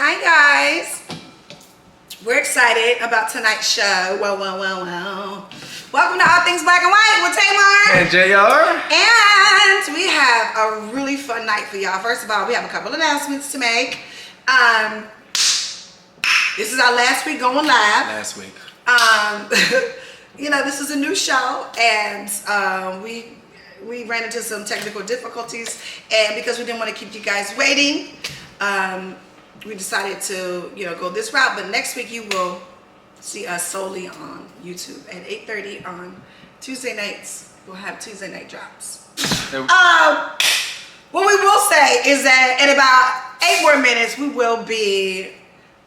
Hi guys, we're excited about tonight's show. Welcome to All Things Black and White with Tamar and JR. And we have a really fun night for y'all. First of all, we have a couple announcements to make. This is our last week going live. Last week. This is a new show, and we ran into some technical difficulties, and because we didn't want to keep you guys waiting, we decided to go this route. But next week you will see us solely on YouTube at 8:30 on Tuesday nights. We'll have Tuesday night drops. What we will say is that in about 8 more minutes we will be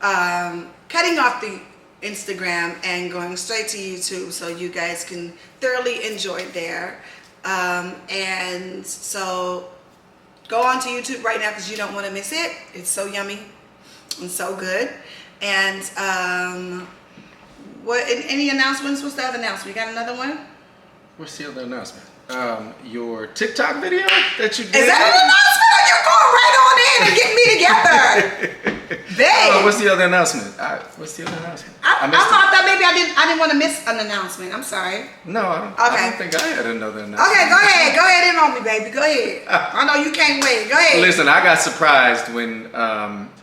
cutting off the Instagram and going straight to YouTube, so you guys can thoroughly enjoy it there. And so go on to YouTube right now because you don't want to miss it. It's so yummy and so good. And any announcements? What's the other announcement? You got another one? What's the other announcement? Your TikTok video that you did. Is that an announcement, or you're going right on in and getting me together? Babe. What's the other announcement? What's the other announcement? I thought maybe I didn't want to miss an announcement. I'm sorry. No, I don't think I had another announcement. Okay, go ahead in on me, baby. Go ahead. I know you can't wait. Go ahead. Listen, I got surprised when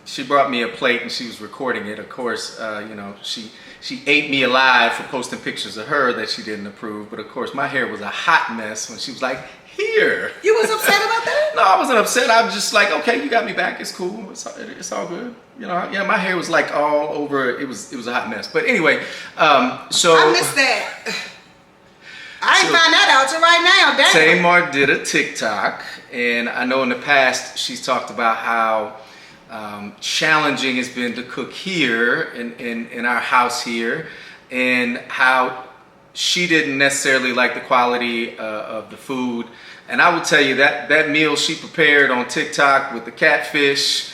she brought me a plate and she was recording it. Of course, she ate me alive for posting pictures of her that she didn't approve. But of course, my hair was a hot mess when she was like, "Here." You was upset about that? No, I wasn't upset. I was just like, okay, you got me back. It's cool. It's all good. My hair was like all over. It was a hot mess. But anyway, so I missed that. I ain't find that out till right now. Damn. Tamar did a TikTok, and I know in the past she's talked about how challenging it's been to cook here in our house here, and how she didn't necessarily like the quality of the food. And I will tell you that meal she prepared on TikTok with the catfish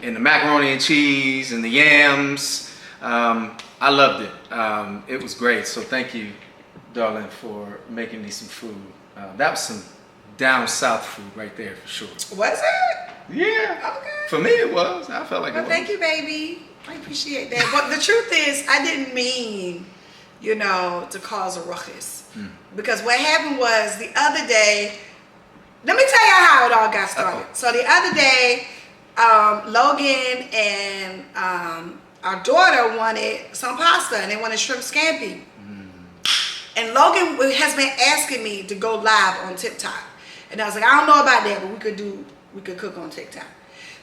and the macaroni and cheese and the yams, I loved it. It was great. So thank you, darling, for making me some food. That was some down south food right there for sure. Was it? Yeah. Okay. For me it was. I felt like it was. Thank you, baby. I appreciate that. But the truth is, I didn't mean, to cause a ruckus. Because what happened was the other day, let me tell you how it all got started. So the other day, Logan and our daughter wanted some pasta, and they wanted shrimp scampi. And Logan has been asking me to go live on TikTok. And I was like, I don't know about that, but we could cook on TikTok.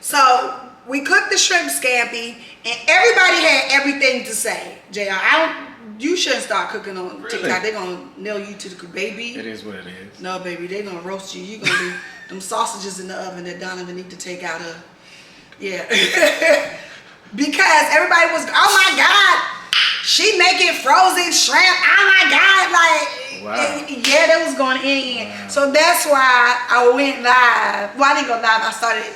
So we cooked the shrimp scampi, and everybody had everything to say. JR, you shouldn't start cooking on TikTok. They're gonna nail you to the baby. It is what it is. No, baby, they're gonna roast you. You're gonna be them sausages in the oven that Donovan need to take out of. Yeah. Because everybody was, oh my God, she making frozen shrimp. Oh my God, wow. Yeah, that was going in. Wow. So that's why I went live. Well, I didn't go live. I started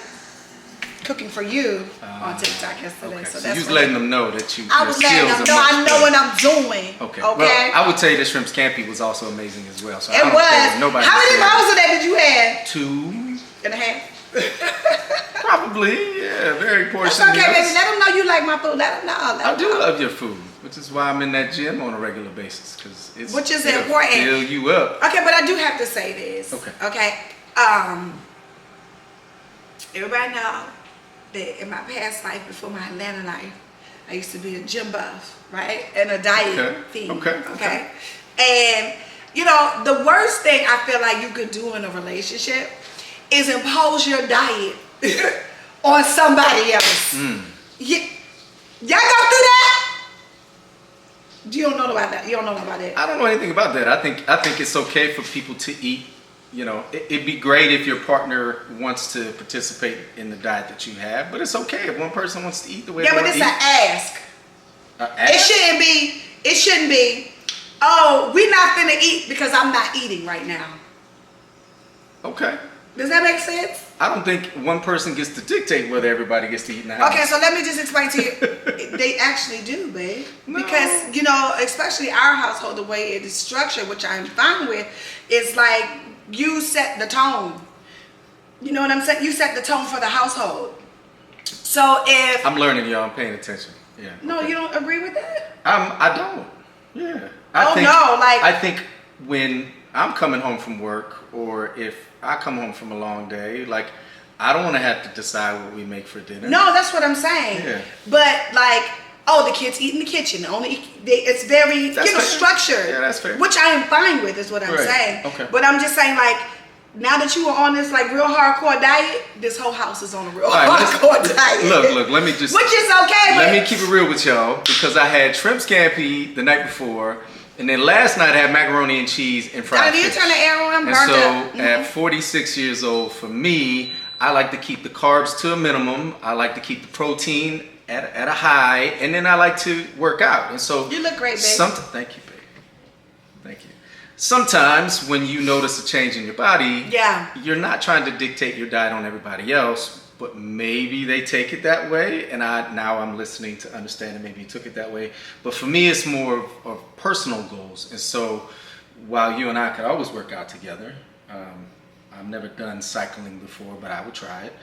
cooking for you on TikTok yesterday. Okay. So So that's you was letting them know that I was letting them know I know what I'm doing. Okay. Well, I would tell you the shrimp scampi was also amazing as well. So it was. Nobody. How many bowls of that did you have? 2.5. Probably. Probably, yeah. Very portion. That's okay, baby. Let them know you like my food. Let them know. I do love your food, which is why I'm in that gym on a regular basis, because which is important. Fill you up. Okay, but I do have to say this. Okay. Everybody know that in my past life, before my Atlanta life, I used to be a gym buff, right, and a diet fiend. Okay. And the worst thing I feel like you could do in a relationship is impose your diet on somebody else. Y'all go through that? You don't know about that. You don't know about that. I don't know anything about that. I think it's okay for people to eat. It'd be great if your partner wants to participate in the diet that you have, but it's okay if one person wants to eat the way they want to eat. Yeah, but it's an ask. Ask? It shouldn't be, oh, we're not finna eat because I'm not eating right now. Okay. Does that make sense? I don't think one person gets to dictate whether everybody gets to eat in the house. Okay, so let me just explain to you. They actually do, babe. No. Because, especially our household, the way it is structured, which I'm fine with, is like you set the tone. You know what I'm saying? You set the tone for the household. So if I'm learning, y'all. I'm paying attention. Yeah. no, Okay. you don't agree with that? I don't. Yeah. I think when I'm coming home from work, or if I come home from a long day, like I don't want to have to decide what we make for dinner. No, that's what I'm saying. Yeah. But like, oh, the kids eat in the kitchen. It's very That's fair. structured. Yeah, that's fair. Which I am fine with, is what I'm Right. saying. Okay. But I'm just saying, like, now that you are on this like real hardcore diet, this whole house is on a real All right, hardcore diet. Look. Let me just. Which is okay. Let but me keep it real with y'all, because I had shrimp scampi the night before, and then last night I had macaroni and cheese and fried Donnie, you fish. turn the air on. And Burnt so up. at 46 years old, for me, I like to keep the carbs to a minimum. I like to keep the protein at a high, and then I like to work out. And so You look great, babe. Thank you, babe. Thank you. Sometimes when you notice a change in your body, Yeah. you're not trying to dictate your diet on everybody else, but maybe they take it that way, and I'm listening to understand that maybe you took it that way. But for me, it's more of personal goals. And so while you and I could always work out together, I've never done cycling before, but I would try it.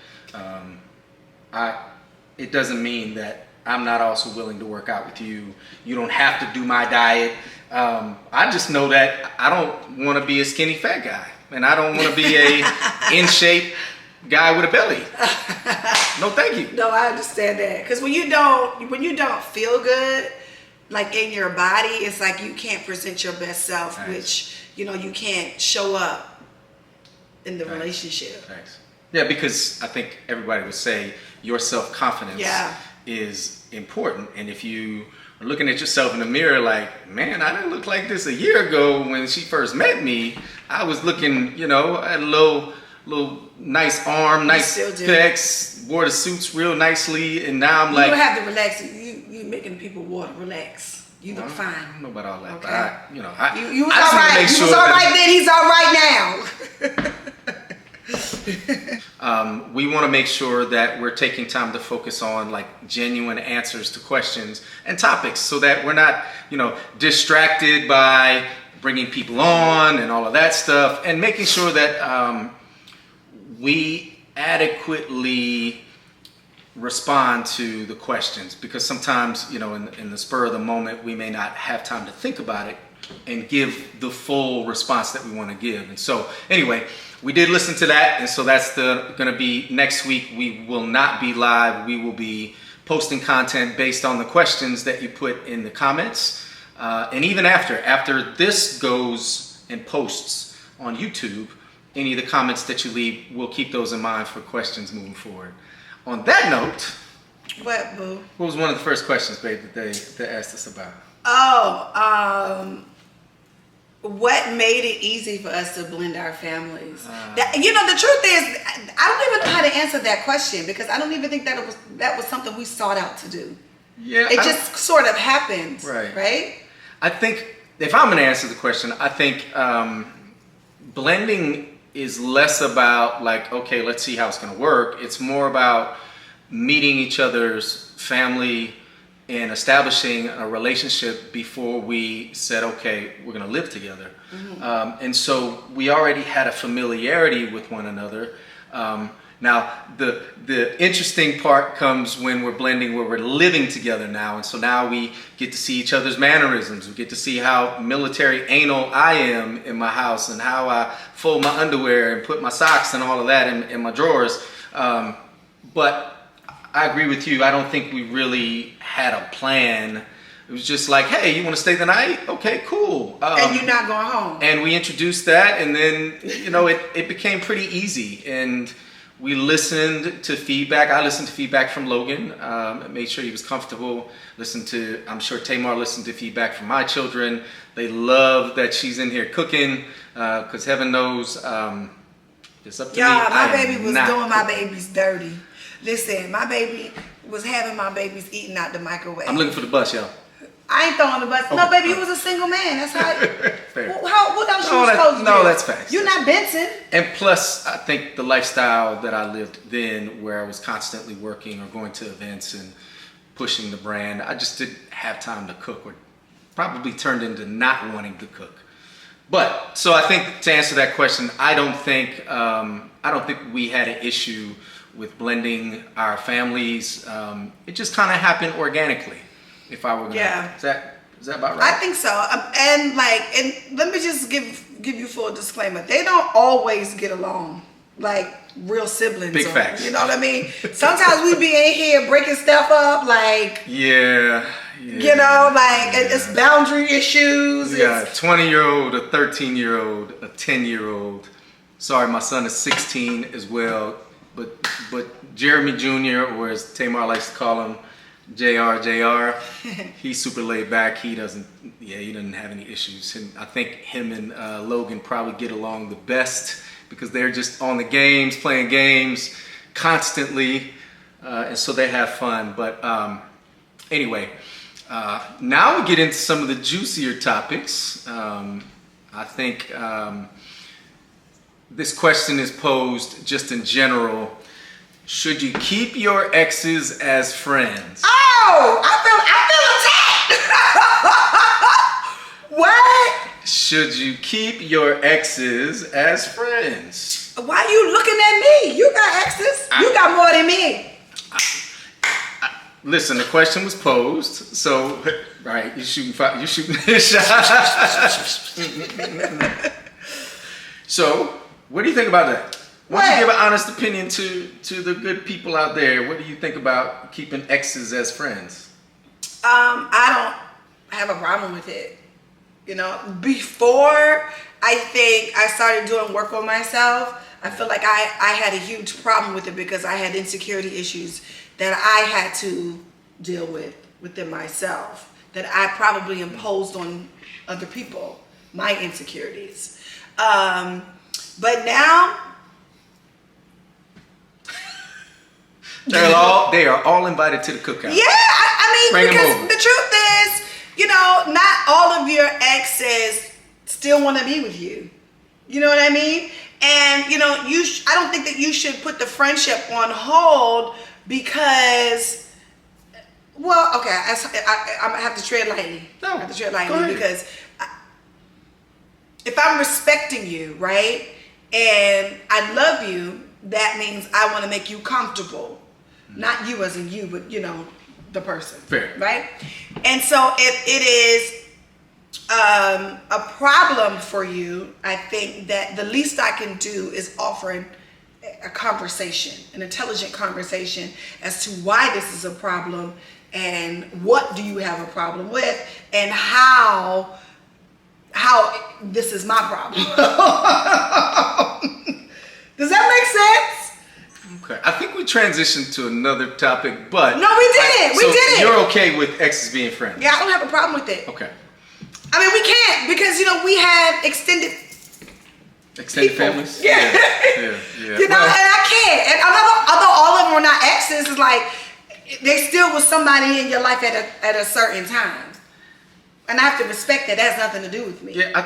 It doesn't mean that I'm not also willing to work out with you. You don't have to do my diet. I just know that I don't want to be a skinny fat guy, and I don't want to be a in shape guy with a belly. No, thank you. No, I understand that. Because when you don't feel good, like in your body, it's like you can't present your best self, Nice. which you can't show up in the Nice. relationship. Thanks. Yeah, because I think everybody would say your self-confidence is important. And if you are looking at yourself in the mirror like, man, I didn't look like this a year ago when she first met me. I was looking, I had a little nice arm, nice pecs, wore the suits real nicely, and now I'm like, you don't have to relax. You making people want to relax. You look fine. I don't know about all that, Okay. but I You was I just all wanna right. make You sure was all that- right then. He's all right now. We want to make sure that we're taking time to focus on like genuine answers to questions and topics, so that we're not, distracted by bringing people on and all of that stuff, and making sure that we adequately respond to the questions, because sometimes, in the spur of the moment, we may not have time to think about it and give the full response that we want to give. And so anyway, we did listen to that, and so that's going to be next week. We will not be live. We will be posting content based on the questions that you put in the comments, and even after this goes and posts on YouTube, any of the comments that you leave, we'll keep those in mind for questions moving forward. On that note, What, boo? what was one of the first questions, babe, that they asked us about? Oh, what made it easy for us to blend our families? The truth is, I don't even know how to answer that question, because I don't even think that was something we sought out to do. Yeah, It just sort of happened. Right? I think if I'm going to answer the question, I think blending is less about like, okay, let's see how it's going to work. It's more about meeting each other's family and establishing a relationship before we said, okay, we're going to live together. Mm-hmm. And so we already had a familiarity with one another. Now, the interesting part comes when we're blending, where we're living together now. And so now we get to see each other's mannerisms. We get to see how military anal I am in my house, and how I fold my underwear and put my socks and all of that in my drawers. But I agree with you. I don't think we really had a plan. It was just like, hey, you want to stay the night? Okay, cool. And you're not going home. And we introduced that, and then, it became pretty easy. And we listened to feedback. I listened to feedback from Logan, made sure he was comfortable. I'm sure Tamar listened to feedback from my children. They love that she's in here cooking, because heaven knows it's up to me. My baby was doing my babies dirty. Listen, my baby was having my babies eating out the microwave. I'm looking for the bus, y'all. I ain't throwing the bus. No, baby, you was a single man. That's how. Fair. What else you was supposed to do? No, that's facts. You're not Benson. And plus, I think the lifestyle that I lived then, where I was constantly working or going to events and pushing the brand, I just didn't have time to cook, or probably turned into not wanting to cook. But so I think, to answer that question, I don't think we had an issue with blending our families. It just kind of happened organically. If I were gonna, is that about right? I think so. And let me just give you full disclaimer. They don't always get along like real siblings. Big facts. You know what I mean? Sometimes we be in here breaking stuff up, like you know, like it's boundary issues. Yeah, a 20-year-old, a 13-year-old, a 10-year-old. Sorry, my son is 16 as well. But Jeremy Jr., or as Tamar likes to call him, JR, he's super laid back. He doesn't have any issues. And I think him and Logan probably get along the best because they're just on the games, playing games constantly, and so they have fun. But anyway, now we get into some of the juicier topics. I think this question is posed just in general. Should you keep your exes as friends? Oh, I feel attacked. What? Should you keep your exes as friends? Why are you looking at me? You got exes. You got more than me. Listen, the question was posed, so right, you shooting this shot. So, what do you think about that? Why don't you give an honest opinion to the good people out there? What do you think about keeping exes as friends? I don't have a problem with it. You know, before I think I started doing work on myself, I feel like I had a huge problem with it because I had insecurity issues that I had to deal with within myself, that I probably imposed on other people, my insecurities. But now, they are all invited to the cookout. Yeah, I mean, Bring because the truth is, you know, not all of your exes still want to be with you. You know what I mean? And you know, I don't think that you should put the friendship on hold because, well, okay, I have to tread lightly. No, I have to tread lightly because if I'm respecting you, right, and I love you, that means I want to make you comfortable. Not you as in you, but you know, the person. Fair. Right? And so if it is a problem for you, I think that the least I can do is offering a conversation, an intelligent conversation as to why this is a problem and what do you have a problem with and how this is my problem. Does that make sense? Okay, I think we transitioned to another topic, but no, we didn't. We didn't. You're okay with exes being friends? Yeah, I don't have a problem with it. Okay. I mean, we can't because you know we have extended families. Yeah. You know, and I can't. And although all of them were not exes, it's like they still was somebody in your life at a certain time, and I have to respect that. That has nothing to do with me. Yeah, I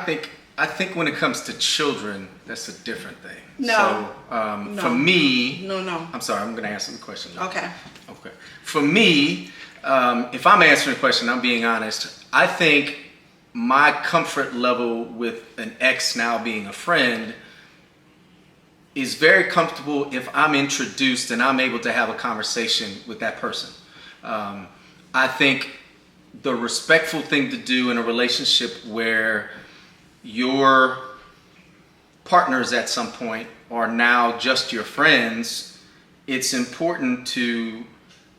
think when it comes to children, that's a different thing. No. So, for me... No. I'm sorry, I'm going to answer the question. Okay. For me, if I'm answering a question, I'm being honest, I think my comfort level with an ex now being a friend is very comfortable if I'm introduced and I'm able to have a conversation with that person. I think the respectful thing to do in a relationship where your partners at some point are now just your friends, it's important to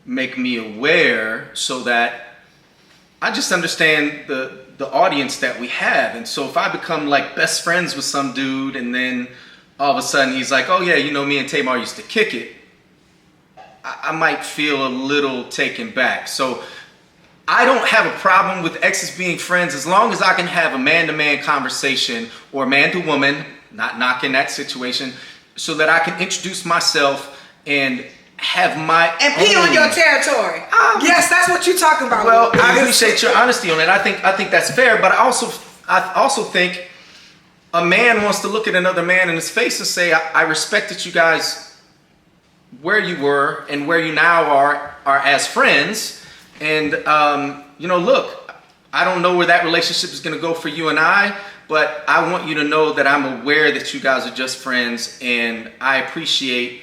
make me aware so that I just understand the audience that we have. And so if I become like best friends with some dude and then all of a sudden he's like, oh yeah, you know, me and Tamar used to kick it, I might feel a little taken back. So I don't have a problem with exes being friends as long as I can have a man-to-man conversation or man-to-woman, not knocking that situation, so that I can introduce myself and have my and pee on your territory. Yes, that's what you're talking about. Well, I appreciate your honesty on it. I think that's fair, but I also think a man wants to look at another man in his face and say, I respect that you guys, where you were and where you now are as friends. And, you know, look, I don't know where that relationship is going to go for you and I, but I want you to know that I'm aware that you guys are just friends, and I appreciate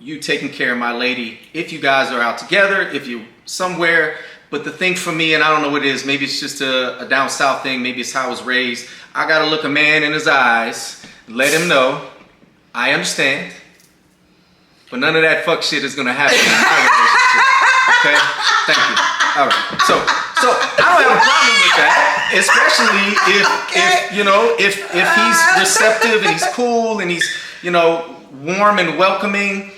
you taking care of my lady if you guys are out together, if you somewhere. But the thing for me, and I don't know what it is, maybe it's just a down south thing, maybe it's how I was raised. I gotta look a man in his eyes, let him know, I understand, but none of that fuck shit is gonna happen in my relationship. Okay? Thank you. All right. So I don't have a problem with that, especially if he's receptive and he's cool and he's, warm and welcoming.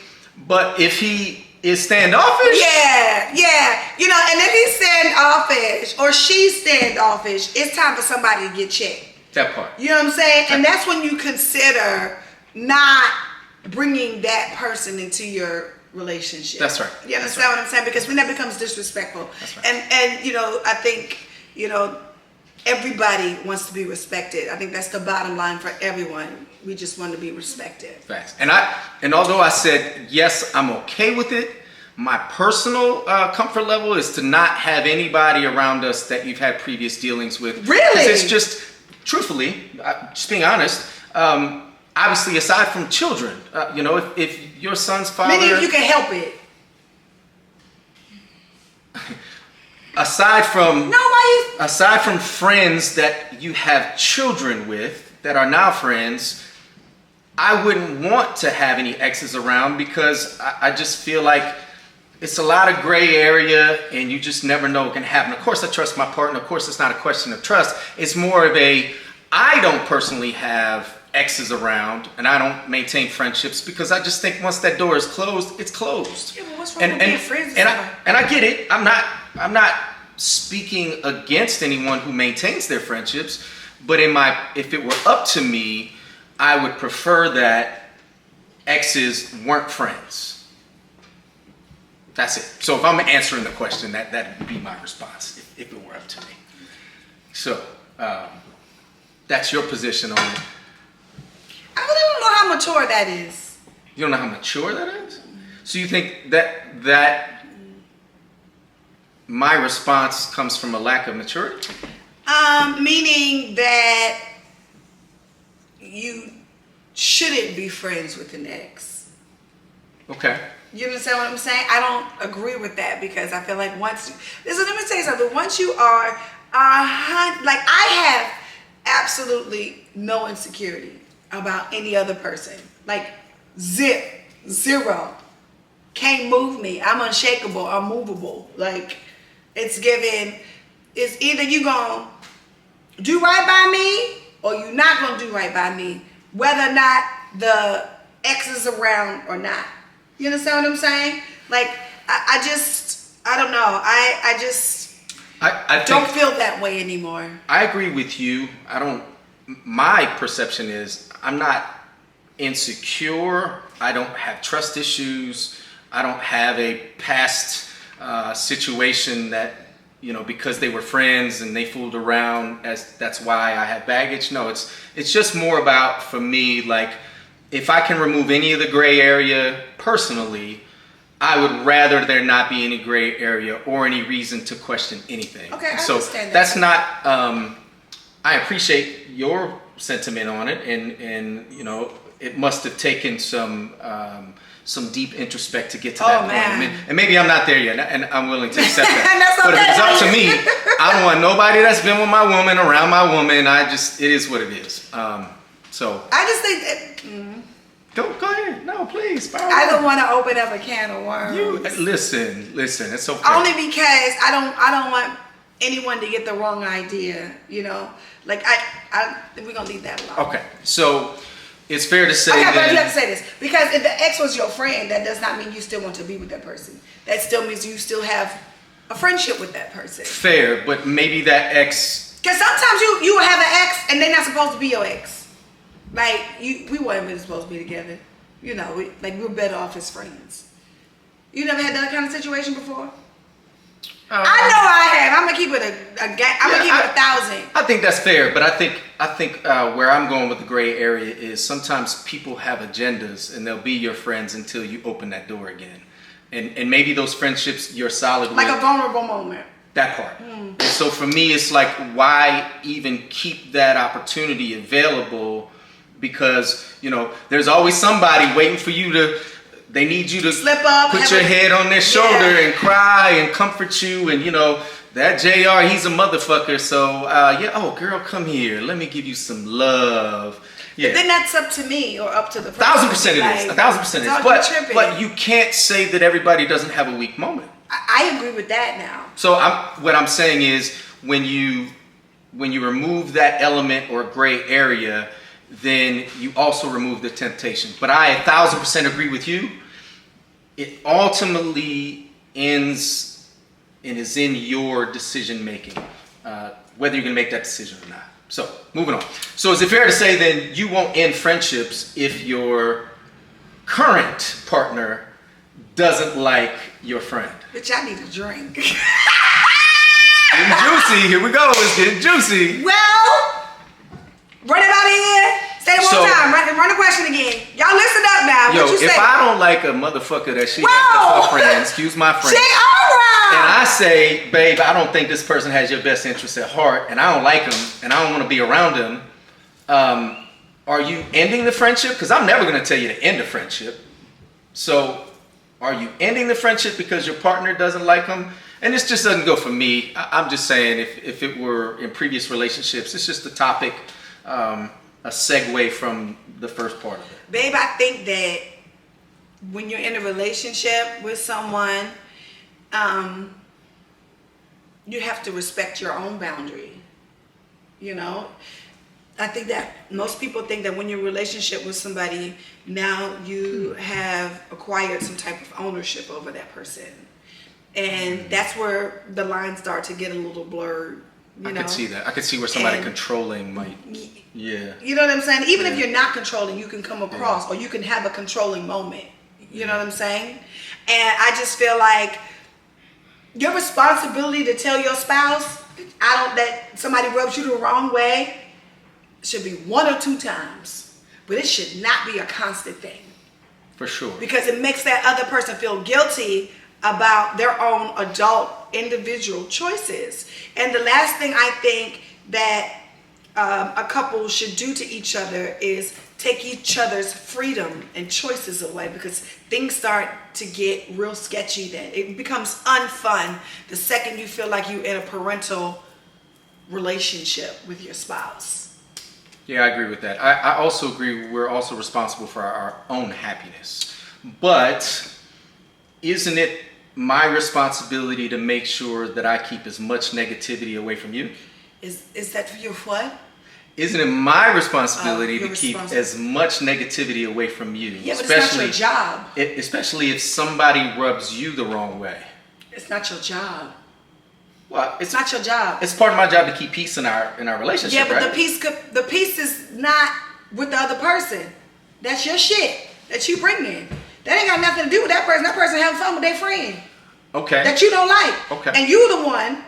But if he is standoffish, and if he's standoffish or she's standoffish, it's time for somebody to get checked. That part. You know what I'm saying? And that's when you consider not bringing that person into your relationship. That's right. You understand what I'm saying? Because when that becomes disrespectful. That's right. And I think, everybody wants to be respected. I think that's the bottom line for everyone. We just want to be respected. Facts. And although I said, yes, I'm okay with it, my personal comfort level is to not have anybody around us that you've had previous dealings with. Really? Because it's just, truthfully, just being honest, obviously aside from children, if your son's father... Maybe if you can help it. Aside from friends that you have children with that are now friends, I wouldn't want to have any exes around because I just feel like it's a lot of gray area and you just never know what can happen. Of course, I trust my partner. Of course, it's not a question of trust. It's more of I don't personally have exes around and I don't maintain friendships because I just think once that door is closed, it's closed. Yeah, but what's wrong with being friends? And I get it. I'm not speaking against anyone who maintains their friendships, but if it were up to me, I would prefer that exes weren't friends. That's it. So if I'm answering the question, that would be my response if it were up to me. So that's your position on it. I don't know how mature that is. You don't know how mature that is? So you think that my response comes from a lack of maturity? Meaning that you shouldn't be friends with an ex. Okay. You understand what I'm saying? I don't agree with that because I feel like let me tell you something. Once you are, like I have absolutely no insecurity about any other person. Like zero. Can't move me. I'm unshakable, unmovable. Like it's either you gonna do right by me or you're not gonna do right by me, whether or not the ex is around or not. You understand what I'm saying? Like I don't know. I don't feel that way anymore. I agree with you. My perception is I'm not insecure. I don't have trust issues. I don't have a past situation that, because they were friends and they fooled around, that's why I have baggage. No, it's just more about, for me, like, if I can remove any of the gray area personally, I would rather there not be any gray area or any reason to question anything. Okay, I so understand that. That's not, I appreciate your sentiment on it, and it must have taken some deep introspect to get to that point. Man. And maybe I'm not there yet, and I'm willing to accept that. That's But okay. if it's up to me, I don't want nobody that's been with my woman around my woman. It is what it is. So I just think that, go ahead. No, please. I don't want to open up a can of worms. Listen. It's okay. Only because I don't want anyone to get the wrong idea. Like we're gonna leave that alone. Okay, so it's fair to say. Okay, that, but you have to say this because if the ex was your friend, that does not mean you still want to be with that person. That still means you still have a friendship with that person. Fair, but maybe that ex. Because sometimes you will have an ex and they're not supposed to be your ex. Like we weren't really supposed to be together. We're better off as friends. You never had that kind of situation before? I know I have. I'm gonna keep it gonna keep it 1,000. I think that's fair, but I think where I'm going with the gray area is sometimes people have agendas and they'll be your friends until you open that door again, and maybe those friendships you're solid with. Like a vulnerable moment. That part. And so for me, it's like, why even keep that opportunity available? Because there's always somebody waiting for you to they need you to slip up, put your head on their shoulder and cry and comfort you, and that JR, he's a motherfucker. So oh girl, come here, let me give you some love. Yeah. But then that's up to me or up to the person. 1,000% it is. 1,000% it is. But you can't say that everybody doesn't have a weak moment. I agree with that now. So what I'm saying is when you remove that element or gray area, then you also remove the temptation. But I 1,000% agree with you. It ultimately ends and is in your decision making, whether you're going to make that decision or not. So, moving on. So, is it fair to say then you won't end friendships if your current partner doesn't like your friend? Bitch, I need a drink. Getting juicy. Here we go. It's getting juicy. Well, run it out of here. Say it one time. Run the question again. Y'all listen up now. Yo, what you if say? I don't like a motherfucker that she has as her friend, excuse my friend. J.R. And I say, babe, I don't think this person has your best interest at heart, and I don't like him, and I don't want to be around him. Are you ending the friendship? Because I'm never going to tell you to end a friendship. So, are you ending the friendship because your partner doesn't like him? And this just doesn't go for me. I'm just saying, if it were in previous relationships, it's just a topic, a segue from the first part of it. Babe, I think that when you're in a relationship with someone, you have to respect your own boundary. I think that most people think that when you're in a relationship with somebody, now you have acquired some type of ownership over that person. And that's where the lines start to get a little blurred. I could see that. I could see where somebody controlling might. Yeah. You know what I'm saying? Even if you're not controlling, you can come across or you can have a controlling moment. You know what I'm saying? And I just feel like your responsibility to tell your spouse, that somebody rubs you the wrong way, should be 1 or 2 times. But it should not be a constant thing. For sure. Because it makes that other person feel guilty about their own adult individual choices. And the last thing I think that a couple should do to each other is take each other's freedom and choices away, because things start to get real sketchy then. It becomes unfun the second you feel like you're in a parental relationship with your spouse. Yeah, I agree with that. I also agree we're also responsible for our own happiness. But isn't it my responsibility to make sure that I keep as much negativity away from you? Is that your what? Isn't it my responsibility to keep as much negativity away from you? Yeah, but it's not your job. Especially if somebody rubs you the wrong way. It's not your job. Well, it's not your job. It's part of my job to keep peace in our relationship. Yeah, but right? the peace is not with the other person. That's your shit that you bring in. That ain't got nothing to do with that person. That person having fun with their friend. Okay. That you don't like. Okay. And you the one,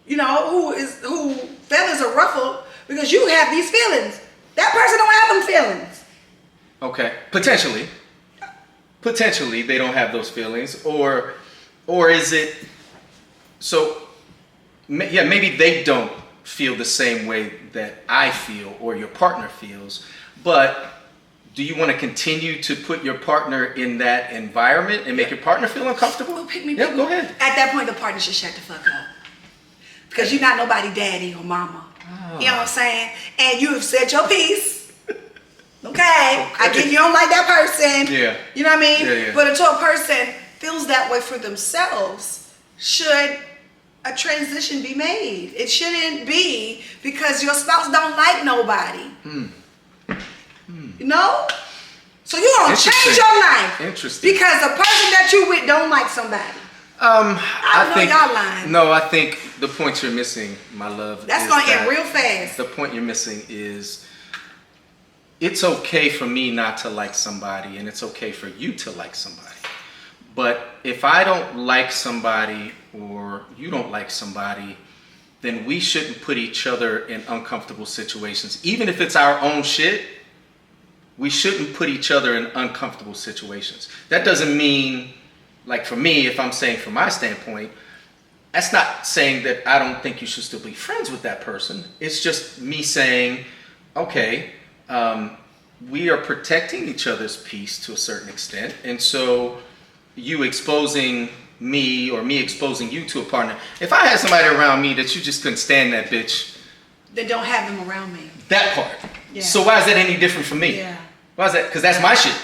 who feathers are ruffled because you have these feelings. That person don't have them feelings. Okay. Potentially they don't have those feelings, or is it so? Yeah, maybe they don't feel the same way that I feel or your partner feels, but do you want to continue to put your partner in that environment and make your partner feel uncomfortable? Oh, pick me. Go ahead. At that point, the partner should shut the fuck up. Because you're not nobody daddy or mama. Oh. You know what I'm saying? And you have said your piece. Okay. I get you don't like that person. Yeah. You know what I mean? Yeah. But until a person feels that way for themselves, should a transition be made? It shouldn't be because your spouse don't like nobody. You know? So you're going to change your life. Interesting. Because the person that you with don't like somebody. I think y'all lying. No, I think the point you're missing, my love. That's going to end real fast. The point you're missing is it's okay for me not to like somebody, and it's okay for you to like somebody. But if I don't like somebody or you don't like somebody, then we shouldn't put each other in uncomfortable situations. Even if it's our own shit, we shouldn't put each other in uncomfortable situations. That doesn't mean, like for me, if I'm saying from my standpoint, that's not saying that I don't think you should still be friends with that person. It's just me saying, okay, we are protecting each other's peace to a certain extent. And so you exposing me or me exposing you to a partner. If I had somebody around me that you just couldn't stand that bitch. Then don't have them around me. That part. Yeah. So why is that any different from me? Yeah. Why is that? Because that's my shit.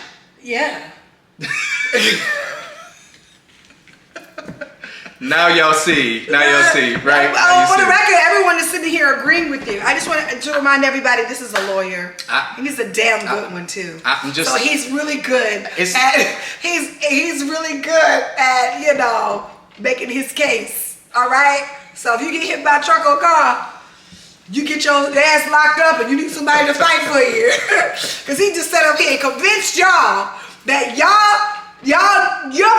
Yeah. Now y'all see, right? For the record, everyone is sitting here agreeing with you. I just want to remind everybody, this is a lawyer. And he's a damn good one too. So he's really good at he's really good at making his case. All right. So if you get hit by a truck or car, you get your ass locked up and you need somebody to fight for you. Because he just sat up here and convinced y'all that your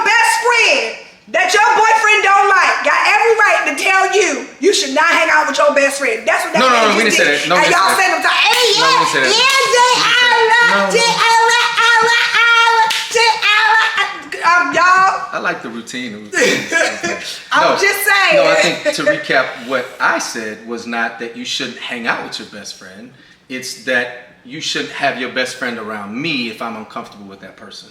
best friend that your boyfriend don't like got every right to tell you should not hang out with your best friend. That's what that No, we didn't say that. No, and y'all say them to y'all. I like the routine. I'm just saying. No, I think to recap, what I said was not that you shouldn't hang out with your best friend. It's that you shouldn't have your best friend around me if I'm uncomfortable with that person.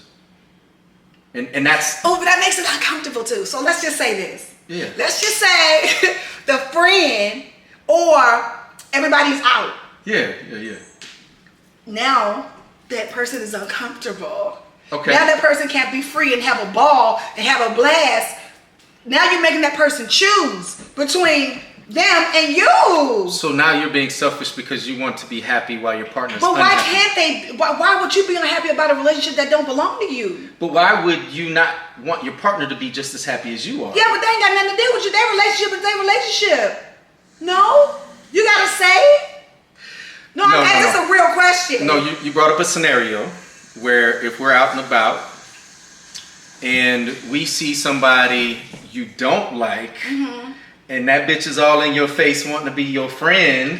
And that's... Oh, but that makes it uncomfortable too. So let's just say this. Yeah. Let's just say the friend or everybody's out. Yeah. Now that person is uncomfortable. Okay. Now that person can't be free and have a ball and have a blast. Now you're making that person choose between them and you. So now you're being selfish because you want to be happy while your partner's But unhappy. why can't they? Why would you be unhappy about a relationship that don't belong to you? But why would you not want your partner to be just as happy as you are? Yeah, but they ain't got nothing to do with you. Their relationship is their relationship. No? You gotta say it? No, that's a real question. No, you brought up a scenario where if we're out and about and we see somebody you don't like, and that bitch is all in your face wanting to be your friend.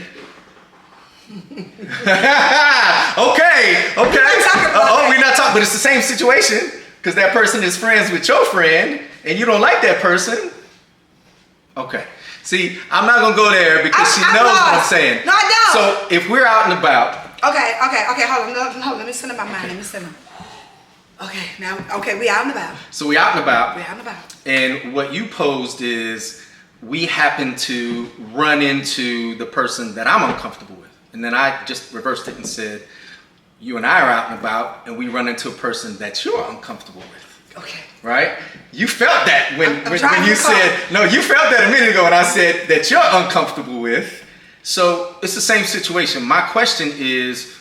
Okay. We're not talking, but it's the same situation because that person is friends with your friend and you don't like that person. Okay. See, I'm not gonna go there because she knows what I'm saying. No, I don't. So if we're out and about. Okay. Hold on. Let me send my mind. Okay, we out and about. So we out and about. We out and about. And what you posed is we happen to run into the person that I'm uncomfortable with. And then I just reversed it and said, you and I are out and about and we run into a person that you're uncomfortable with. Okay. Right? You felt that when you said, you felt that a minute ago when I said that you're uncomfortable with. So it's the same situation. My question is,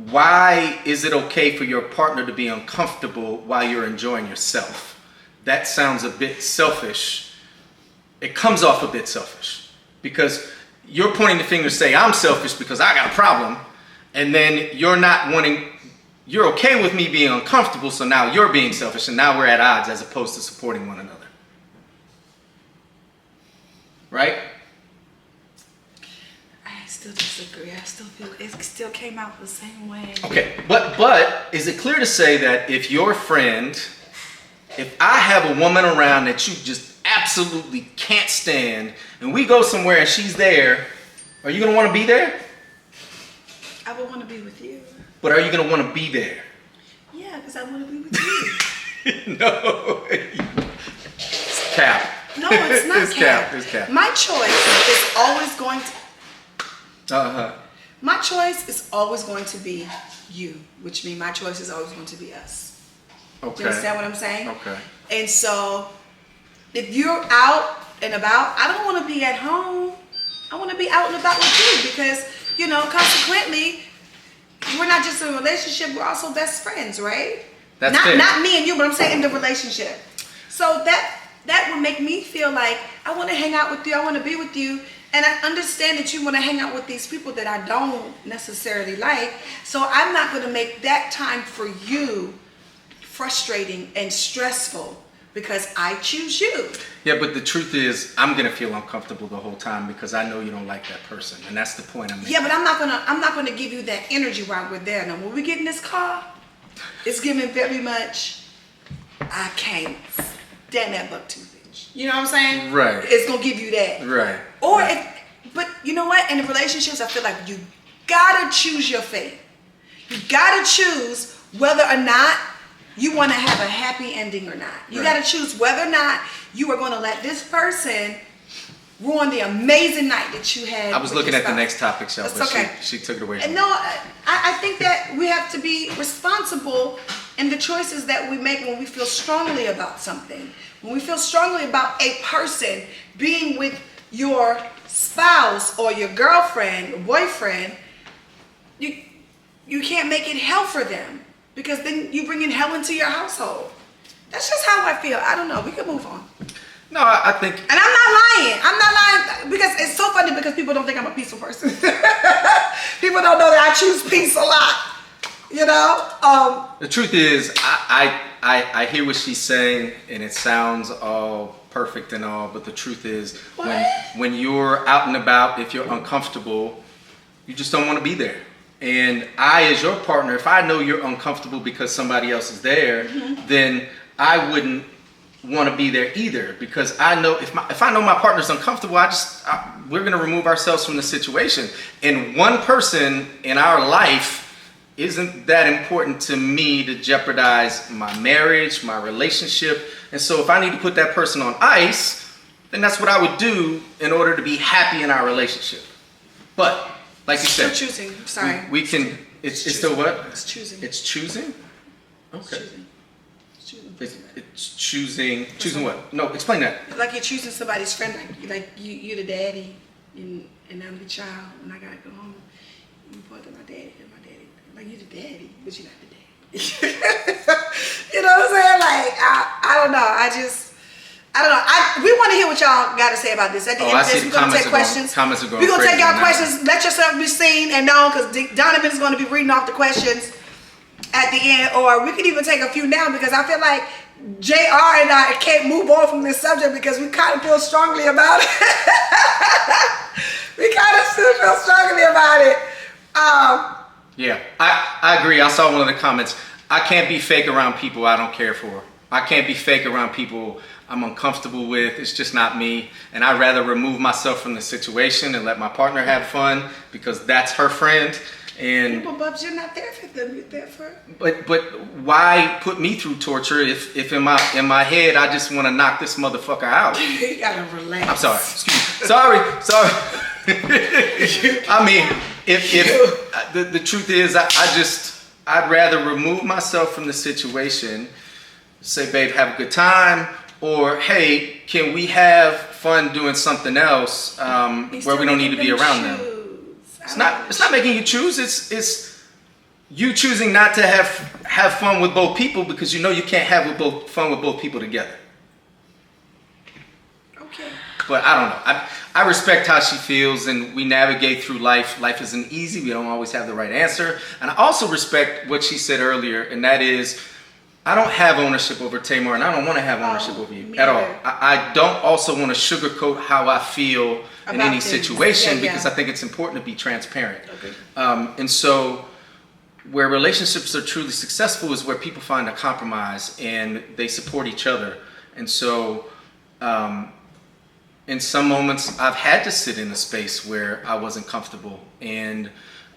why is it okay for your partner to be uncomfortable while you're enjoying yourself? That sounds a bit selfish. It comes off a bit selfish because you're pointing the finger to say I'm selfish because I got a problem, and then you're okay with me being uncomfortable, so now you're being selfish, and now we're at odds as opposed to supporting one another. Right? I still disagree. I still feel it still came out the same way. Okay, but is it clear to say that if your friend, if I have a woman around that you just absolutely can't stand, and we go somewhere and she's there, are you gonna want to be there? I would want to be with you. But are you gonna want to be there? Yeah, because I want to be with you. No. It's cap. No, it's not It's cap. It's cap. My choice is always going to... My choice is always going to be you, which means my choice is always going to be us. Okay. You understand what I'm saying? Okay. And so, if you're out and about, I don't want to be at home. I want to be out and about with you because, consequently, we're not just in a relationship, we're also best friends, right? That's fair. Not me and you, but I'm saying in the relationship. So that would make me feel like I want to hang out with you, I want to be with you, and I understand that you want to hang out with these people that I don't necessarily like. So I'm not going to make that time for you frustrating and stressful because I choose you. Yeah, but the truth is, I'm gonna feel uncomfortable the whole time because I know you don't like that person, and that's the point I'm making. Yeah, but I'm not gonna give you that energy while we're there. Now, when we get in this car, it's giving very much. I can't stand that buck tooth bitch. You know what I'm saying? Right. It's gonna give you that. Right. Or right. but you know what? In the relationships, I feel like you gotta choose your fate. You gotta choose whether or not you want to have a happy ending or not. You Right. gotta choose whether or not you are going to let this person ruin the amazing night that you had. I was with looking your at the spouse. next topic, Shel, That's but okay. she took it away from And me. no, I think that we have to be responsible in the choices that we make when we feel strongly about something. When we feel strongly about a person being with your spouse or your girlfriend, or boyfriend, you can't make it hell for them, because then you bring in hell into your household. That's just how I feel. I don't know. We can move on. No, I think. And I'm not lying. I'm not lying, because it's so funny, because people don't think I'm a peaceful person. People don't know that I choose peace a lot. You know? The truth is, I hear what she's saying, and it sounds all perfect and all, but the truth is, when you're out and about, if you're uncomfortable, you just don't want to be there. And I, as your partner, if I know you're uncomfortable because somebody else is there, then I wouldn't want to be there either, because I know if I know my partner's uncomfortable, we're going to remove ourselves from the situation. And one person in our life isn't that important to me to jeopardize my marriage, my relationship. And so if I need to put that person on ice, then that's what I would do in order to be happy in our relationship. But like you said, Still choosing. Sorry. we can. It's still what? It's choosing. It's choosing. It's Okay. choosing. It's choosing. It's choosing. Choosing what? No, explain that. Like you're choosing somebody's friend. Like you're the daddy, and I'm the child, and I gotta go home. You report to my daddy, and my daddy. Like you're the daddy, but you're not the daddy. You know what I'm saying? Like I don't know. I don't know. We want to hear what y'all got to say about this. At the end of this, we're going to take questions. Comments are going. We're going to take crazy y'all now. questions. Let yourself be seen and known, because Donovan is going to be reading off the questions at the end. Or we could even take a few now, because I feel like JR and I can't move on from this subject, because we kind of feel strongly about it. We kind of still feel strongly about it. Yeah, I agree. I saw one of the comments. I can't be fake around people I don't care for. I can't be fake around people I'm uncomfortable with. It's just not me. And I'd rather remove myself from the situation and let my partner have fun, because that's her friend. And But Bubs, you're not there for them. You're there for. but why put me through torture if in my head I just want to knock this motherfucker out? You gotta relax. I'm sorry. Excuse me. Sorry. I mean, if the truth is, I'd rather remove myself from the situation. Say, babe, have a good time, or hey, can we have fun doing something else where we don't need to be around them? It's not making you choose. It's you choosing not to have fun with both people, because you know you can't have fun with both people together. Okay. But I don't know. I respect how she feels, and we navigate through life. Life isn't easy. We don't always have the right answer. And I also respect what she said earlier, and that is, I don't have ownership over Tamar, and I don't want to have ownership over you at all. I don't also want to sugarcoat how I feel in any situation, because I think it's important to be transparent. Okay. And so where relationships are truly successful is where people find a compromise and they support each other. And so in some moments I've had to sit in a space where I wasn't comfortable, and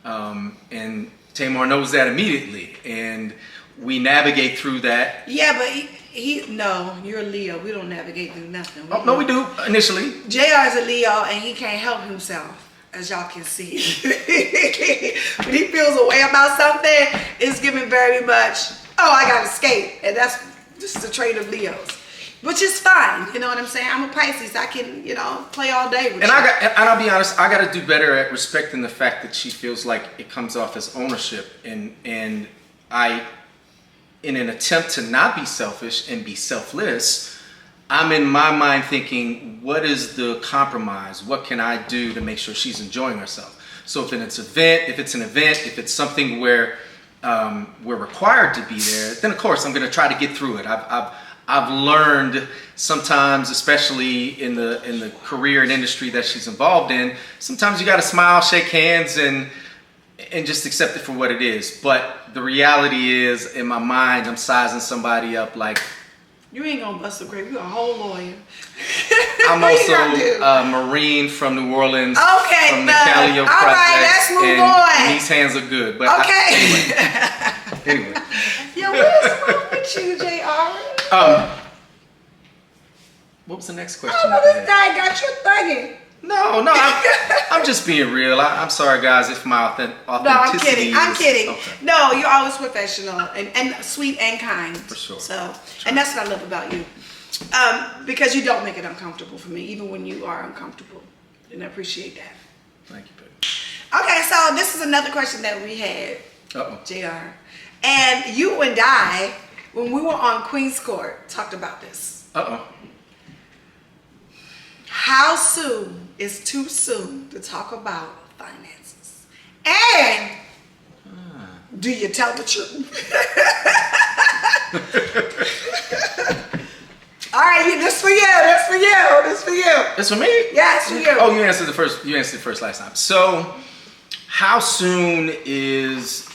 Tamar knows that immediately, and we navigate through that. Yeah, but no, you're a Leo. We don't navigate through nothing. No, we do initially. JR is a Leo, and he can't help himself, as y'all can see. When he feels a way about something, it's giving very much, oh, I gotta escape. And that's just the trait of Leos. Which is fine, you know what I'm saying? I'm a Pisces. I can, play all day with you. And I'll be honest, I got to do better at respecting the fact that she feels like it comes off as ownership, and I, in an attempt to not be selfish and be selfless, I'm in my mind thinking, what is the compromise? What can I do to make sure she's enjoying herself? So if it's an event, if it's something where we're required to be there, then of course I'm going to try to get through it. I've learned sometimes, especially in the career and industry that she's involved in, sometimes you got to smile, shake hands, and just accept it for what it is. But the reality is, in my mind, I'm sizing somebody up like, You ain't gonna bust a grape. You a whole lawyer. I'm What you also gonna do? a Marine from New Orleans. Okay, From the all Calliope right, Project. let's move and on. These hands are good. But Okay. anyway. Yo, what is wrong with you, JR? What was the next I question? don't know, this guy got you thugging. No, I'm just being real. I'm sorry, guys, if my authenticity No, I'm kidding. I'm is- kidding. Okay. No, you're always professional and sweet and kind. For sure. So, and that's what I love about you. Because you don't make it uncomfortable for me, even when you are uncomfortable. And I appreciate that. Thank you, baby. Okay, so this is another question that we had, Uh-oh. JR. And you and I, when we were on Queen's Court, talked about this. Uh-oh. How soon is too soon to talk about finances? And do you tell the truth? All right, this for you. This for you. This for you. It's for me? Yeah, it's for you. Oh, you answered the first last time. So, how soon is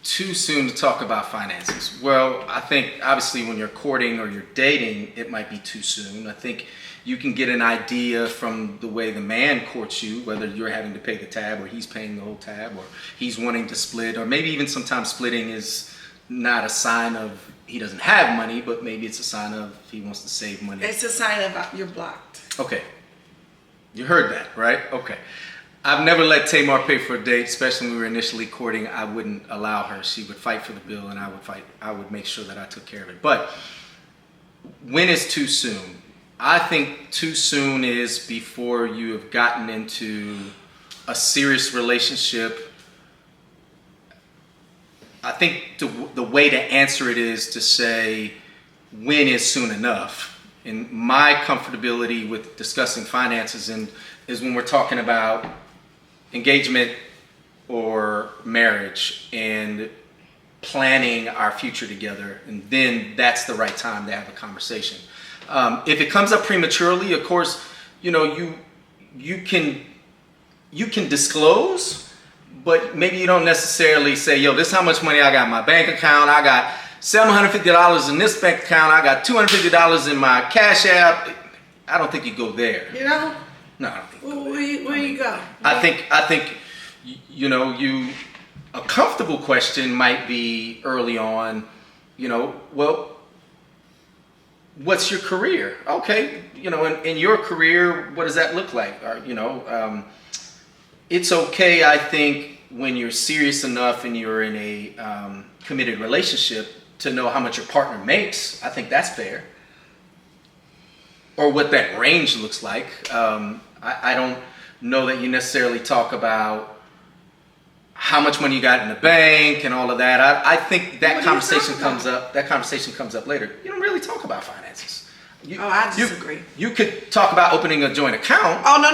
too soon to talk about finances? Well, I think obviously when you're courting or you're dating, it might be too soon. I think you can get an idea from the way the man courts you, whether you're having to pay the tab or he's paying the whole tab or he's wanting to split, or maybe even sometimes splitting is not a sign of he doesn't have money, but maybe it's a sign of he wants to save money. It's a sign of you're blocked. Okay. You heard that, right? Okay. I've never let Tamar pay for a date, especially when we were initially courting. I wouldn't allow her. She would fight for the bill and I would make sure that I took care of it. But when is too soon? I think too soon is before you have gotten into a serious relationship. I think the way to answer it is to say, when is soon enough? And my comfortability with discussing finances is when we're talking about engagement or marriage and planning our future together. And then that's the right time to have a conversation. If it comes up prematurely, of course, you can disclose, but maybe you don't necessarily say, yo, this is how much money I got in my bank account. I got $750 in this bank account. I got $250 in my Cash App. I don't think you go there. You know? No, I don't think you go Where there. you go? I think a comfortable question might be early on, well, what's your career? Okay, in your career, what does that look like? Or, it's okay, I think, when you're serious enough and you're in a committed relationship to know how much your partner makes. I think that's fair. Or what that range looks like. I don't know that you necessarily talk about how much money you got in the bank and all of that. I think that conversation comes up. That conversation comes up later. You don't really talk about finances. I disagree. You could talk about opening a joint account. Oh no.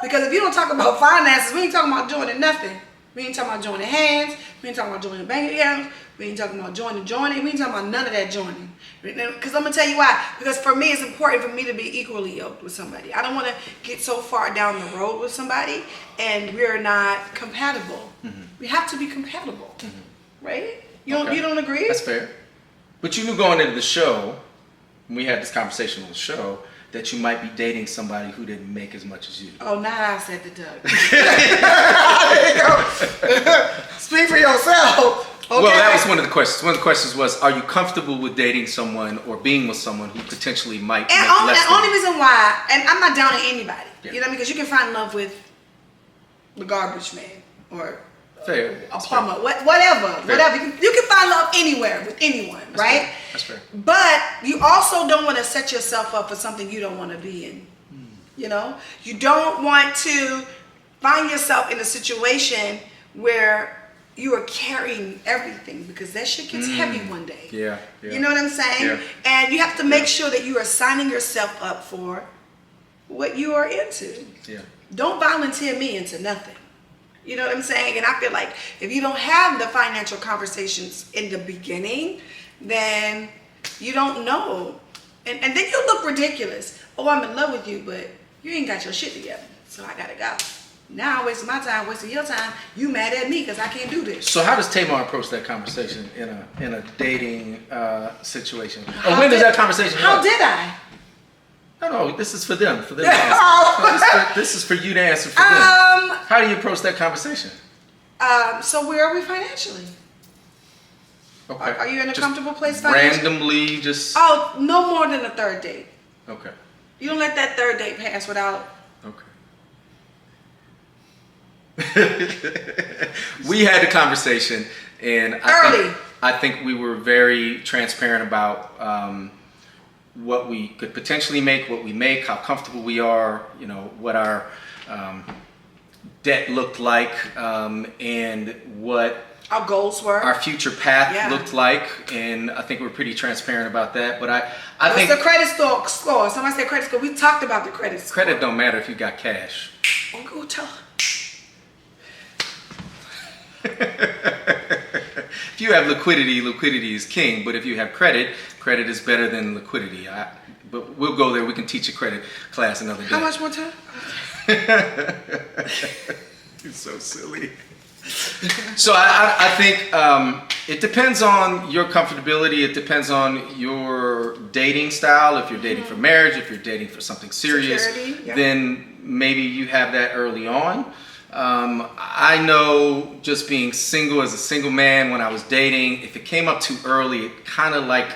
Because if you don't talk about finances, we ain't talking about joining nothing. We ain't talking about joining hands. We ain't talking about joining bank accounts. We ain't talking about joining. We ain't talking about none of that joining. Because I'm gonna tell you why. Because for me, it's important for me to be equally yoked with somebody. I don't want to get so far down the road with somebody and we're not compatible. Mm-hmm. We have to be compatible, right? You don't agree? That's fair. But you knew going into the show, when we had this conversation on the show, that you might be dating somebody who didn't make as much as you. Oh, now I said the Doug. There you go. Speak for yourself. Okay. Well, that was one of the questions. One of the questions was, are you comfortable with dating someone or being with someone who potentially might make less the only reason why, and I'm not down to anybody, yeah. Because you can find love with the garbage man or fair. a plumber, whatever. You can find love anywhere with anyone, That's right? Fair. That's fair. But you also don't want to set yourself up for something you don't want to be in. You don't want to find yourself in a situation where you are carrying everything, because that shit gets heavy one day. Yeah. You know what I'm saying? Yeah. And you have to make sure that you are signing yourself up for what you are into. Yeah. Don't volunteer me into nothing. You know what I'm saying? And I feel like if you don't have the financial conversations in the beginning, then you don't know. And then you look ridiculous. Oh, I'm in love with you, but you ain't got your shit together. So I gotta go. Now I wasted my time, wasted your time. You mad at me because I can't do this. So how does Tamar approach that conversation in a dating situation? Or when does that conversation How go? did I? No, this is for them. For them to answer. This is for you to answer for them. How do you approach that conversation? So where are we financially? Okay. Are you in a Just comfortable place financially? randomly, just. Oh, no more than a third date. Okay. You don't let that third date pass without. Okay. We had the conversation, and I think we were very transparent about what we could potentially make, what we make, how comfortable we are, what our debt looked like, and what our goals were, our future path looked like, and I think we're pretty transparent about that. But I think the credit score. Somebody said credit score. We talked about the credit score. Credit don't matter if you got cash. Oh, go tell her. If you have liquidity, liquidity is king. But if you have credit, credit is better than liquidity. But we'll go there. We can teach a credit class another day. How much more time? You're so silly. So I think it depends on your comfortability. It depends on your dating style. If you're dating for marriage, if you're dating for something serious, then maybe you have that early on. I know just being single as a single man when I was dating, if it came up too early, it kind of like,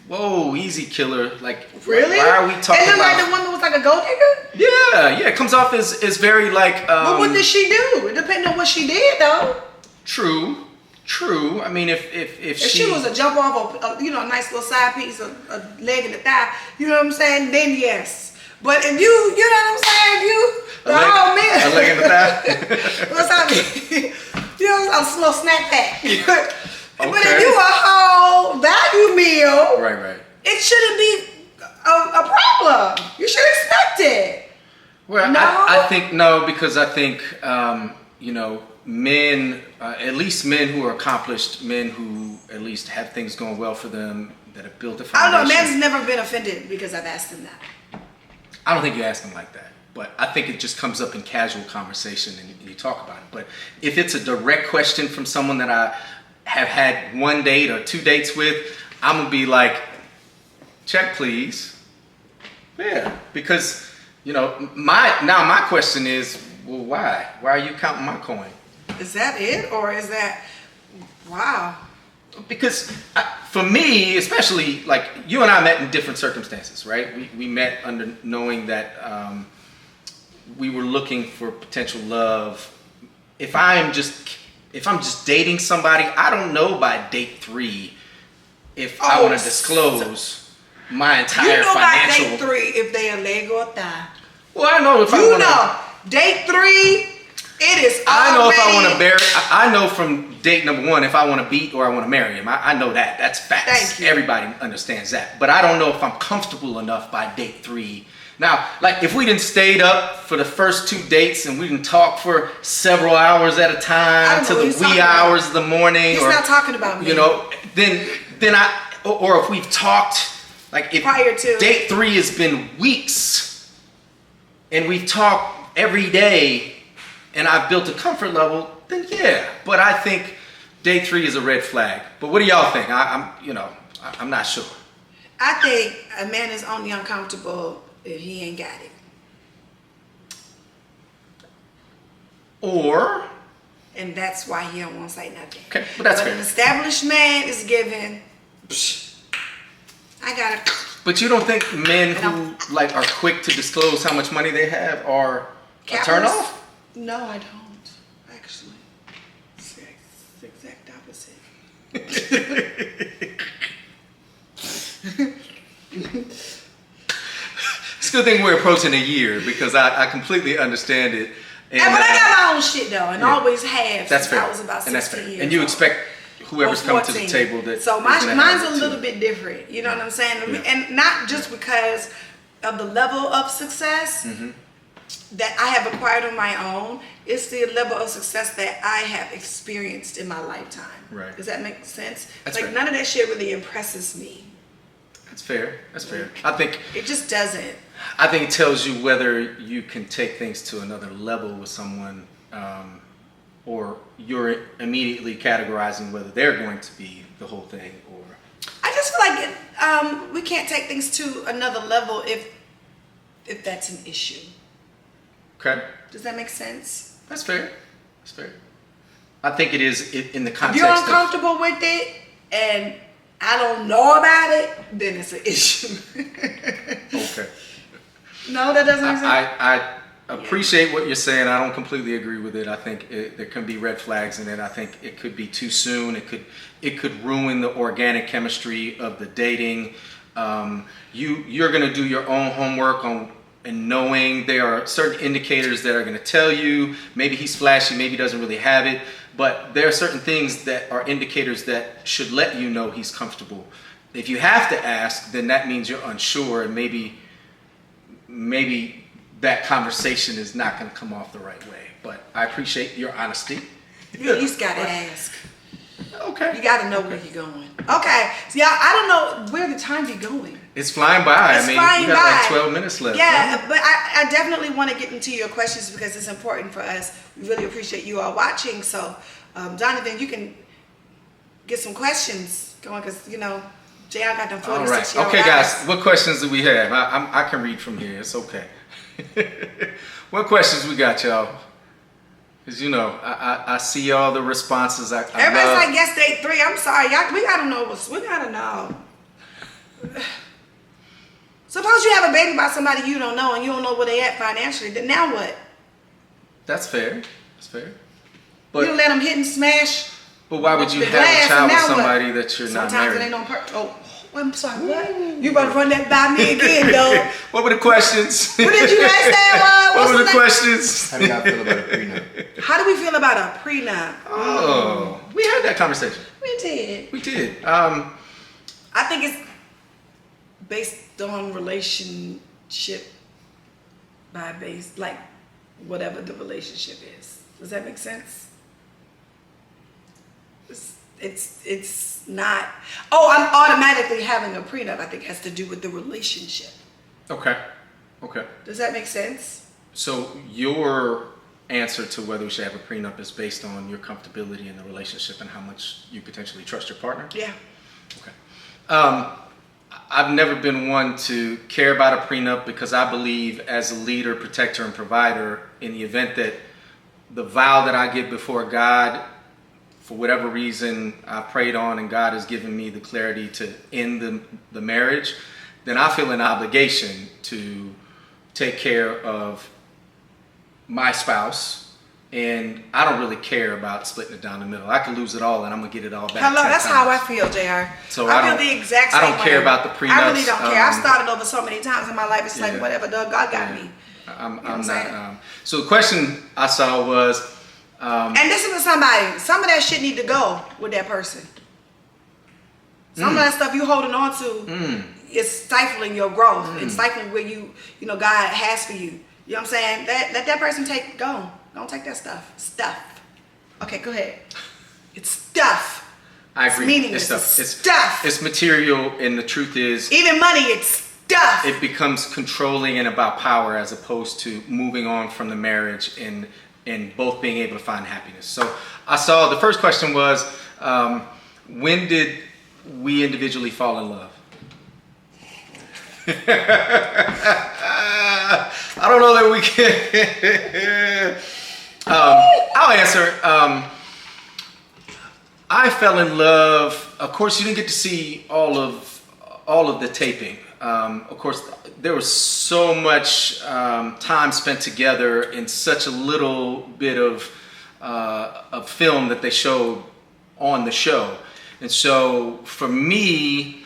whoa, easy killer. Like, really? Why are we talking and then about? Like the woman was like a gold digger? Yeah, it comes off as very like. But what did she do? It depends on what she did, though. True. I mean, if she was a jump off a nice little side piece, a leg and a thigh, you know what I'm saying? Then yes. But if you know what I'm saying? If you, the whole man. A leg and a thigh? What's happening? You know, a little snack pack. Okay. But if you a whole value meal, right, it shouldn't be a problem. You should expect it. Well, no? I think no, because I think men, at least men who are accomplished, men who at least have things going well for them, that have built a foundation. I don't know. Man's never been offended because I've asked him that. I don't think you ask them like that, but I think it just comes up in casual conversation and you talk about it. But if it's a direct question from someone that I have had one date or two dates with, I'm gonna be like, check please. Yeah, because my question is, well, why? Why are you counting my coin? Is that it, or is that wow? Because for me, especially, like, you and I met in different circumstances, right? We met under knowing that we were looking for potential love. If I'm just dating somebody, I don't know by date 3 if I want to disclose my entire financial. You know by date 3 if they a leg or a thigh. Well, I know if date 3. It is. I know if I want to bear. I know from date number 1 if I want to beat or I want to marry him. I know that. That's facts. Thank you. Everybody understands that. But I don't know if I'm comfortable enough by date 3. Now, like, if we didn't stayed up for the first 2 dates and we didn't talk for several hours at a time to the wee hours of the morning, he's not talking about me. Then or if we've talked, like, if prior to date 3 has been weeks and we've talked every day. And I've built a comfort level, then yeah. But I think day 3 is a red flag. But what do y'all think? I'm not sure. I think a man is only uncomfortable if he ain't got it. And that's why he don't want to say nothing. Okay, but that's fair. An established man is given. I got it. But you don't think men who are quick to disclose how much money they have are a turn off? No, I don't. Actually, it's the exact opposite. It's a good thing we're approaching a year because I completely understand it. But I got my own shit though, and always have. That's fair. I was about 16 years. And you expect whoever's coming to the table that. So mine's a little bit different. You know what I'm saying? Yeah. And not just because of the level of success. Mm-hmm. That I have acquired on my own. It's the level of success that I have experienced in my lifetime. Right. Does that make sense? That's right. None of that shit really impresses me. That's fair. That's fair. I think It just doesn't. it tells you whether you can take things to another level with someone, or you're immediately categorizing whether they're going to be the whole thing, or I just feel like we can't take things to another level if that's an issue. okay. Does that make sense? That's fair. That's fair. I think it is in the If context you're of uncomfortable with it and I don't know about it, then it's an issue. okay. No, that doesn't make sense. I appreciate what you're saying. I don't completely agree with it. I think there can be red flags in it. I think it could be too soon. It could ruin the organic chemistry of the dating. You're going to do your own homework on and knowing there are certain indicators that are going to tell you maybe he's flashy, maybe he doesn't really have it, but there are certain things that are indicators that should let you know he's comfortable. If you have to ask, then that means you're unsure, and maybe that conversation is not going to come off the right way. But I appreciate your honesty. You at least got to ask. Okay. You got to know where you're going. Okay. So, yeah, I don't know where the time be going. It's flying by. It's we flying got by. like 12 minutes left. Yeah, Right? but I definitely want to get into your questions because it's important for us. We really appreciate you all watching. So, Jonathan, you can get some questions going because, JR got them 46 All right. year old Okay, eyes. guys. What questions do we have? I can read from here. It's okay. What questions we got, y'all? Because, I see all the responses. Everybody's like, yes, date 3. I'm sorry. Y'all, we got to know. We got to know. Suppose you have a baby by somebody you don't know and you don't know where they at financially. Then now what? That's fair. That's fair. You don't let them hit and smash. But why would you the have a glass, child and with now somebody what? that you're not Sometimes married? it ain't on purpose. Oh, I'm sorry. What? You better run that by me again, though. What were the questions? What did you guys say? What were the questions? How do y'all feel about a prenup? How do we feel about a prenup? Oh, we had that conversation. We did. We did. I think it's based on relationship like whatever the relationship is. Does that make sense? It's not. Oh, I'm automatically having a prenup. I think it has to do with the relationship. Okay. Does that make sense? So your answer to whether we should have a prenup is based on your comfortability in the relationship and how much you potentially trust your partner? Yeah. Okay. I've never been one to care about a prenup because I believe as a leader, protector, and provider, in the event that the vow that I give before God, for whatever reason I prayed on and God has given me the clarity to end the marriage, then I feel an obligation to take care of my spouse. And I don't really care about splitting it down the middle. I could lose it all and I'm going to get it all back. Hello, 10 that's times. how I feel, JR. So I feel the exact same I don't care way. about the prenups. I really don't care. I've started over so many times in my life. It's like, Yeah. whatever, Doug, God got Yeah. me. I'm what I'm not. saying? So the question I saw was, And listen to somebody. Some of that shit need to go with that person. Some of that stuff you holding on to is stifling your growth. It's stifling where God has for you. You know what I'm saying? Let that person go. Don't take that stuff. Stuff. Okay, go ahead. It's stuff. I It's agree. meaningless. It's It's stuff. It's material, and the truth is, Even money, it's stuff. it becomes controlling and about power as opposed to moving on from the marriage and both being able to find happiness. So I saw the first question was, when did we individually fall in love? I don't know that we can. I'll answer. I fell in love. Of course, you didn't get to see all of the taping. Of course, there was so much time spent together in such a little bit of film that they showed on the show. And so for me,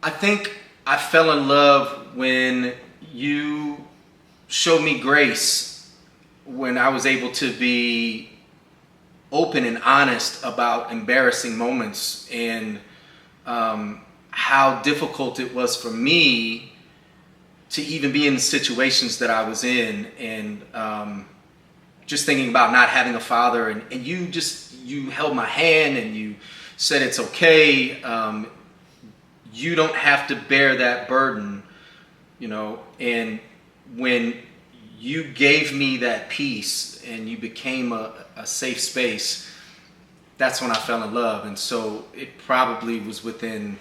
I think I fell in love when you showed me grace, when I was able to be open and honest about embarrassing moments and how difficult it was for me to even be in the situations that I was in, and just thinking about not having a father, and you held my hand and you said it's okay. you don't have to bear that burden, you know. And when you gave me that peace and you became a safe space, that's when I fell in love. And so it probably was within,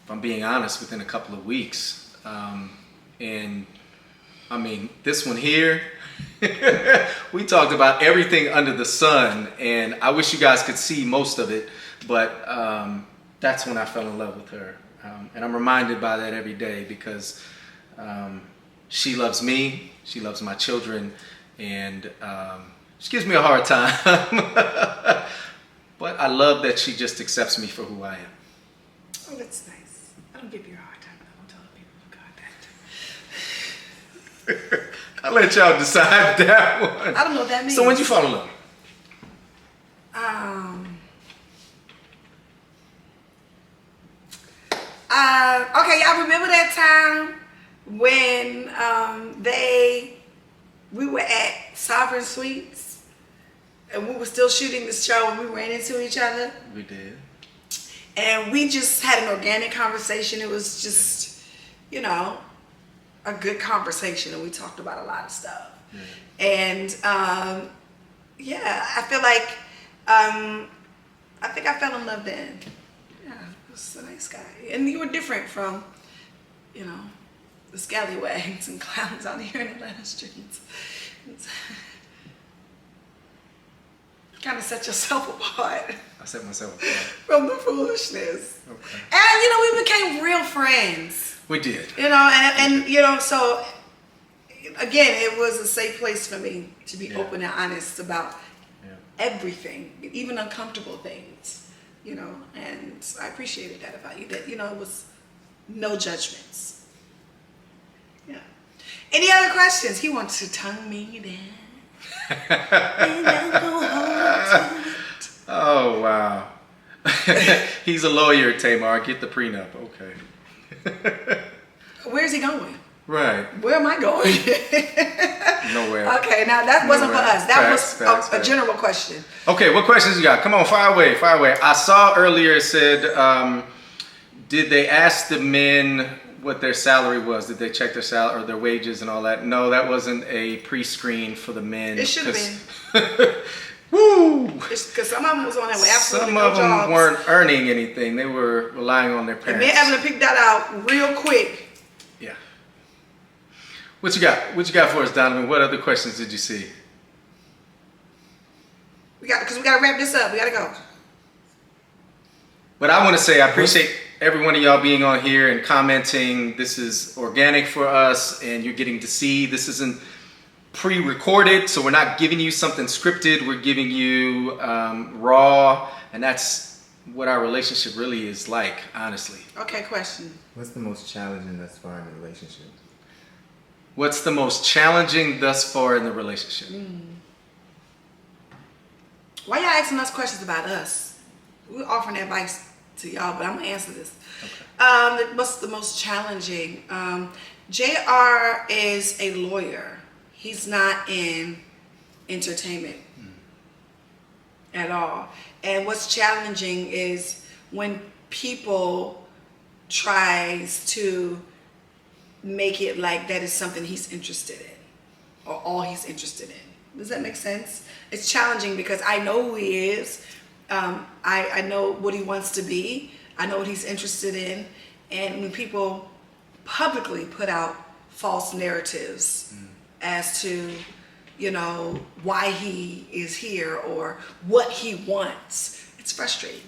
if I'm being honest, within a couple of weeks. And I mean, this one here, we talked about everything under the sun, and I wish you guys could see most of it, but that's when I fell in love with her. And I'm reminded by that every day, because she loves me, she loves my children, and she gives me a hard time. But I love that she just accepts me for who I am. Oh, that's nice. I don't give you a hard time. I don't tell people God that. I'll let y'all decide that one. I don't know what that means. So when did you fall in love? Okay, y'all remember that time when we were at Sovereign Suites and we were still shooting the show and we ran into each other? We did. And we just had an organic conversation. It was just, you know, a good conversation, and we talked about a lot of stuff. Yeah. And yeah, I feel like I think I fell in love then. Yeah, he was a nice guy, and you were different from, you know, the scallywags and clowns out here in Atlanta streets. Kind of set yourself apart. I set myself apart from the foolishness. Okay. And you know, we became real friends. We did. You know, and you know, so again, it was a safe place for me to be open and honest about everything, even uncomfortable things, you know, and I appreciated that about you, that, you know, it was no judgments. Yeah. Any other questions? He wants to tongue me down. And I go home to it. Oh, wow. He's a lawyer, Tamar. Get the prenup. Okay. Where's he going? Right. Where am I going? Nowhere. Okay, now that wasn't for us. That Facts. a general question. Okay, what questions you got? Come on, fire away, fire away. I saw earlier it said, did they ask the men what their salary was? Did they check their salary or their wages and all that? No, that wasn't a pre-screen for the men. It should have been. Woo! Because some of them was on there with absolutely Some no of them jobs. weren't earning anything. They were relying on their parents. And they're having to pick that out real quick. Yeah. What you got? What you got for us, Donovan? What other questions did you see? Because we got to wrap this up. We got to go. But I want to say I appreciate every one of y'all being on here and commenting. This is organic for us, and you're getting to see. This isn't pre-recorded, so we're not giving you something scripted. We're giving you raw, and that's what our relationship really is like, honestly. Okay, question. What's the most challenging thus far in the relationship? What's the most challenging thus far in the relationship? Why y'all asking us questions about us? We're offering advice to y'all, but I'm going to answer this. Okay. What's the most challenging? JR is a lawyer. He's not in entertainment at all. And what's challenging is when people tries to make it like that is something he's interested in or all he's interested in. Does that make sense? It's challenging because I know who he is. I know what he wants to be. I know what he's interested in. And when people publicly put out false narratives as to, you know, why he is here or what he wants, it's frustrating.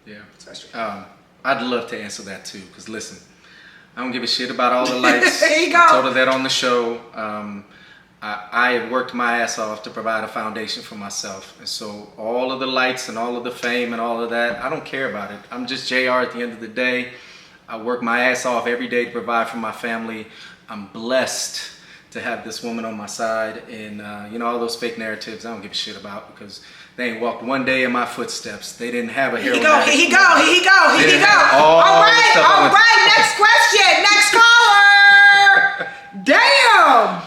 Yeah. It's frustrating. I'd love to answer that too, because listen, I don't give a shit about all the lights. There you go. I told her that on the show. I have worked my ass off to provide a foundation for myself. And so all of the lights and all of the fame and all of that, I don't care about it. I'm just JR at the end of the day. I work my ass off every day to provide for my family. I'm blessed to have this woman on my side. And, you know, all those fake narratives I don't give a shit about because they ain't walked one day in my footsteps. They didn't have a hero. Here he go. All right. Next question. Next caller. Damn.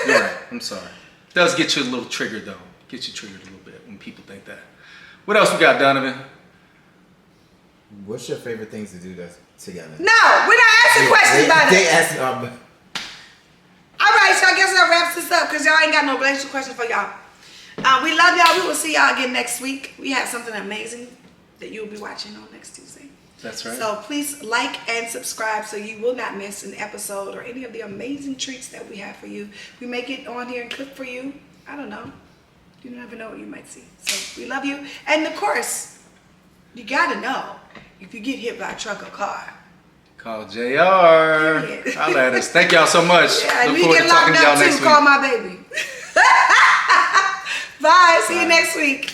You're right. I'm sorry. It does get you a little triggered, though. Get you triggered a little bit when people think that. What else we got, Donovan? What's your favorite things to do together? No, we're not asking questions about They it. asked. All right, so I guess that wraps this up because y'all ain't got no relationship question for y'all. We love y'all. We will see y'all again next week. We have something amazing that you'll be watching on next Tuesday. That's right. So please like and subscribe so you will not miss an episode or any of the amazing treats that we have for you. We make it on here and clip for you. I don't know. You never know what you might see. So we love you. And of course, you gotta know if you get hit by a truck or car. Call JR. Holla at us. Thank y'all so much. Yeah, and Look we forward get to talking locked to y'all up next too. week. Call my baby. Bye. See you Bye. next week.